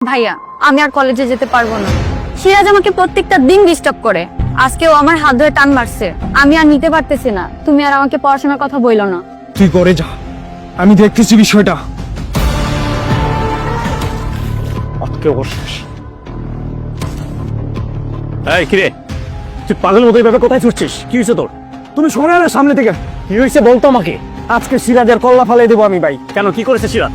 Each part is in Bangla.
ভাইয়া আমি আর কলেজে যেতে পারবো না। সিরাজ আমাকে প্রত্যেকটা দিন ডিস্টার্ব করে, আজকেও আমার হাত ধরে টান মারছে। আমি আর নিতে পারতেছি না, তুমি আর আমাকে পড়াশোনার কথা বইলো না। তুই করে যা, আমি দেখতেছি বিষয়টা। আজকে অবশেষ। এই কিরে, তুই পাগল মতো এইভাবে কোথায় ছুটছিস? কি হয়েছে তোর? তুমি সরে আলে সামনে থেকে। কি হয়েছে বলতো আমাকে। আজকে সিরাজের কল্লা ফালাই দেবো আমি ভাই। কেন, কি করেছে সিরাজ?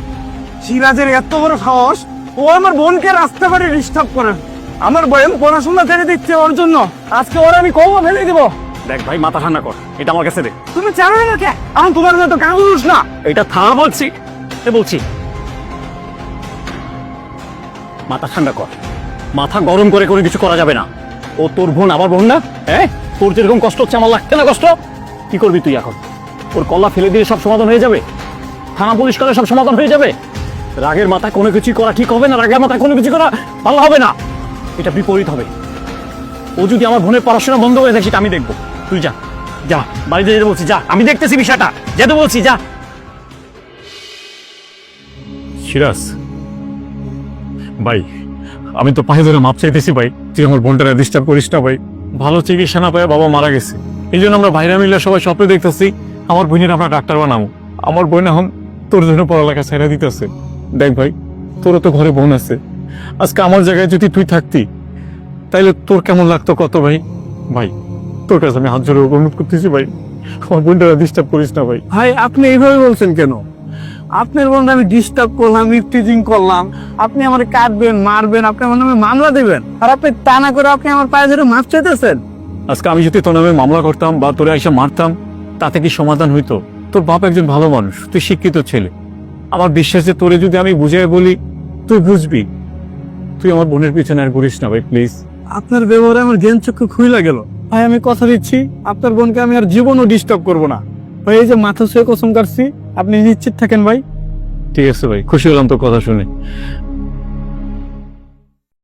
সিরাজের এত বড় সাহস, ও আমার বোনকে রাস্তা পারে ডিস্টার্ব করে। আমার বোন পড়াশোনা ছেড়ে দিচ্ছে ওর জন্য, আজকে ওর আমি কল্লা ফেলে দেবো। দেখ ভাই, মাথা ঠান্ডা কর, এটা আমার কাছে দে। তুমি জানো না কে আমি তোমার মতো কাগজ না। এটা থামা বলছি, বলছি। মাথা ঠান্ডা কর, মাথা গরম করে কোনো কিছু করা যাবে না। ও তোর বোন, আমার বোন না? হ্যাঁ, তোর যেরকম কষ্ট হচ্ছে আমার লাগছে না কষ্ট? কি করবি তুই এখন? ওর কল্লা ফেলে দিয়ে সব সমাধান হয়ে যাবে? থানা পুলিশ করে সব সমাধান হয়ে যাবে? রাগের মাথায় কোনো কিছু করা ঠিক হবে না, রাগের মাথায় কোনো কিছু করা ভালো হবে না, এটা বিপরীত হবে। ও যদি আমার বোনের পড়াশোনা বন্ধ হয়ে যায় সেটা আমি দেখবো। তুই যা, যা বাড়িতে যেতে বলছি, যা, আমি দেখতেছি বিষয়টা, যেতে বলছি, যা। সিরাজ ভাই, আমি তো পায়ে ধরে মাপ চাইতেছি ভাই, তুই আমার বোনটারে ডিস্টার্ব করিস না ভাই। ভালো চিকিৎসা না পায় বাবা মারা গেছে, এই জন্য আমরা ভাইরা মিলে সবাই স্বপ্নে দেখতেছি আমার বোনের আমরা ডাক্তার বানাবো। আমার বোন এখন তোর জন্য পড়ালেখা ছেড়ে দিতেছে। দেখ ভাই, তোরও তো ঘরে বোন আছে, আজকে আমার জায়গায় যদি তুই থাকতি তাইলে তোর কেমন লাগতো কত ভাই। ভাই তোর কাছে আমি হাত জোড়ে অনুরোধ করতেছি ভাই, আমার বোনটারে ডিস্টার্ব করিস না ভাই। ভাই আপনি এইভাবে বলছেন কেন? আপনার বোনকে আমি ডিস্টার্ব করলাম, ইফটিজিং করলাম, আপনি আমার কাটবেন, মারবেন, আপনি আমার নামে মামলা দেবেন, আর আপনি তা না করে আপনি আমার পায়ে ধরে মাপ চাইতেছেন। আজকে আমি যদি তোর নামে মামলা করতাম বা তোরে এসে মারতাম, তাতে কি সমাধান হইতো? তোর বাপ একজন ভালো মানুষ, তুই শিক্ষিত ছেলে, আমার বিশ্বাস যে তোরে যদি আমি বুঝিয়ে বলি তুই বুঝবি। তুই আমার বোনের পিছনে আর ঘুরিস না ভাই, প্লিজ। আপনার ব্যবহারে আমার জ্ঞান চক্ষু খুইলা গেল। ভাই আমি কথা দিচ্ছি, আপনার বোনকে আমি আর জীবনও ডিস্টার্ব করবো না। ভাই এই যে মাথা ছুঁয়ে কসম কাটছি, আপনি নিশ্চিত থাকেন ভাই। ঠিক আছে ভাই, খুশি হলাম তোর কথা শুনে।